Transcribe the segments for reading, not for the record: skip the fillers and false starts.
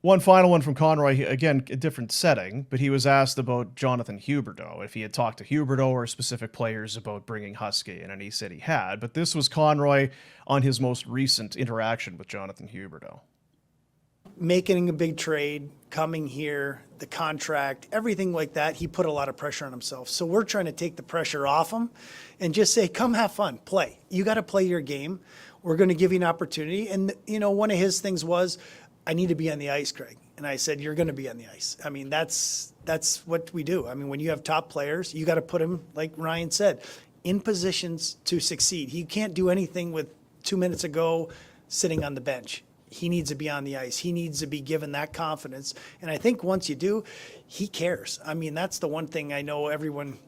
One final one from Conroy, again, a different setting, but he was asked about Jonathan Huberdeau, if he had talked to Huberdeau or specific players about bringing Husky in, and he said he had. But this was Conroy on his most recent interaction with Jonathan Huberdeau. Making a big trade, coming here, the contract, everything like that, he put a lot of pressure on himself. So we're trying to take the pressure off him and just say, come have fun, play. You got to play your game. We're going to give you an opportunity. And, one of his things was, I need to be on the ice, Craig. And I said, you're going to be on the ice. I mean, that's what we do. I mean, when you have top players, you got to put them, like Ryan said, in positions to succeed. He can't do anything with 2 minutes ago sitting on the bench. He needs to be on the ice. He needs to be given that confidence. And I think once you do, he cares. I mean, that's the one thing I know everyone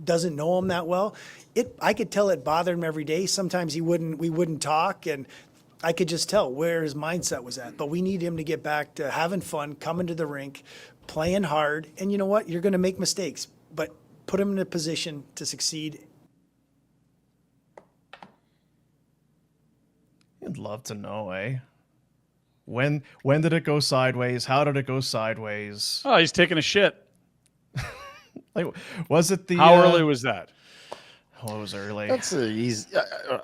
doesn't know him that well. I could tell it bothered him every day. Sometimes we wouldn't talk, and I could just tell where his mindset was at. But we need him to get back to having fun, coming to the rink, playing hard. And you know what? You're going to make mistakes, but put him in a position to succeed. I'd love to know, eh? When did it go sideways? How did it go sideways? Oh, he's taking a shit. Like, was it the... How early was that? Oh, it was early. That's easy.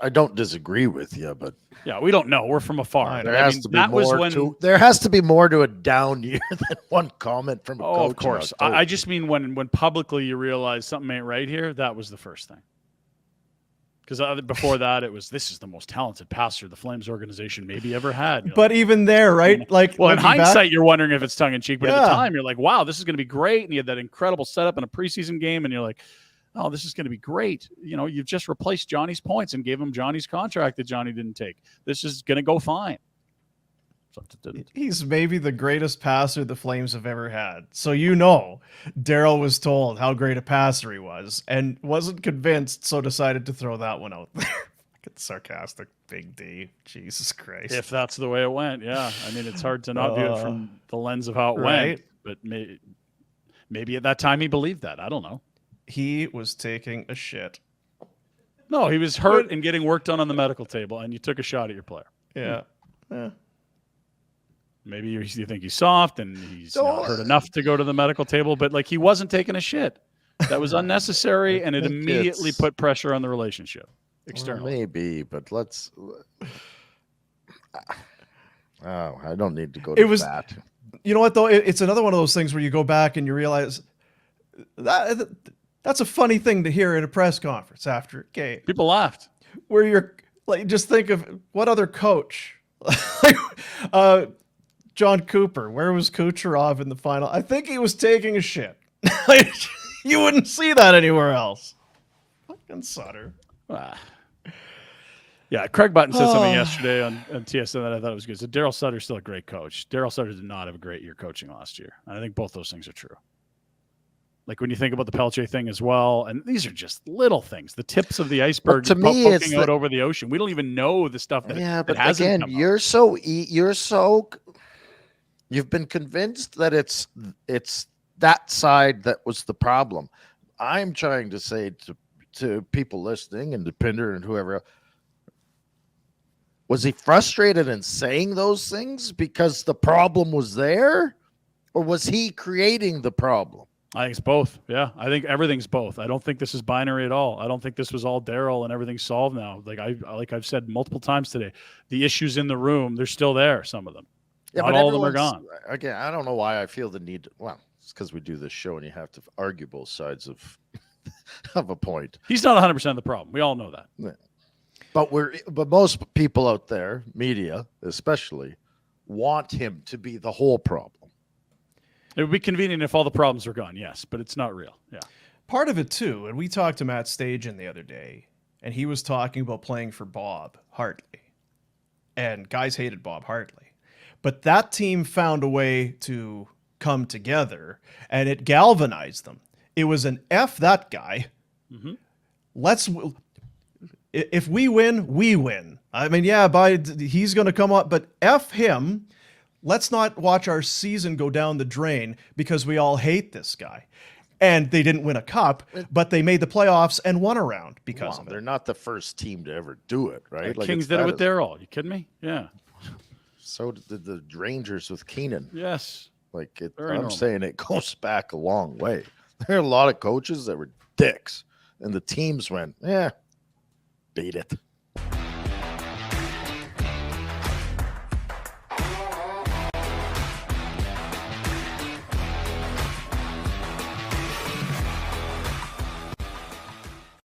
I don't disagree with you, but yeah, we don't know. We're from afar. There has to be more to a down year than one comment from a coach. Of course. I just mean when publicly you realize something ain't right here, that was the first thing. Because before that, it was, this is the most talented passer the Flames organization maybe ever had. But even there, right? Like, well, in hindsight, you're wondering if it's tongue in cheek. But at the time, you're like, wow, this is going to be great. And you had that incredible setup in a preseason game, and you're like, oh, this is going to be great. You've just replaced Johnny's points and gave him Johnny's contract that Johnny didn't take. This is going to go fine. He's maybe the greatest passer the Flames have ever had. So Daryl was told how great a passer he was and wasn't convinced, so decided to throw that one out there. Fucking sarcastic Big D. Jesus Christ. If that's the way it went, yeah. I mean, it's hard to not view it from the lens of how it went. But maybe at that time he believed that. I don't know. He was taking a shit. No, he was hurt and getting work done on the medical table, and you took a shot at your player. Yeah. Maybe you think he's soft and he's not hurt enough to go to the medical table, but he wasn't taking a shit. That was unnecessary, and it immediately put pressure on the relationship externally. Well, maybe, but let's. I don't need to go to that. You know what, though? It's another one of those things where you go back and you realize that's a funny thing to hear at a press conference after a game. People laughed. Where you're like, just think of what other coach. John Cooper, where was Kucherov in the final? I think he was taking a shit. You wouldn't see that anywhere else. Fucking Sutter. Yeah, Craig Button said something yesterday on TSN that I thought was good. So Daryl Sutter's still a great coach. Daryl Sutter did not have a great year coaching last year. And I think both those things are true. Like when you think about the Pelche thing as well, and these are just little things, the tips of the iceberg poking out over the ocean. We don't even know the stuff that but hasn't again, come you've been convinced that it's that side that was the problem. I'm trying to say to people listening and to Pinder and whoever else, was he frustrated in saying those things because the problem was there, or was he creating the problem? I think it's both. Yeah, I think everything's both. I don't think this is binary at all. I don't think this was all Daryl and everything's solved now. Like I've said multiple times today, the issues in the room, they're still there. Some of them. Yeah, not all of them are gone. Again, I don't know why I feel the need. Well, it's because we do this show and you have to argue both sides of a point. He's not 100% the problem. We all know that. Yeah. But most people out there, media especially, want him to be the whole problem. It would be convenient if all the problems were gone, yes, but it's not real. Yeah. Part of it too, and we talked to Matt Stajan the other day, and he was talking about playing for Bob Hartley. And guys hated Bob Hartley. But that team found a way to come together, and it galvanized them. It was an F that guy. Mm-hmm. If we win, we win. I mean, he's going to come up, but F him. Let's not watch our season go down the drain because we all hate this guy. And they didn't win a cup, but they made the playoffs and won a round because of it. They're not the first team to ever do it, right? Kings did it with Daryl. You kidding me? Yeah. So did the Rangers with Keenan. Yes. Like it, Very I'm normal. saying it goes back a long way. There are a lot of coaches that were dicks, and the teams went, beat it.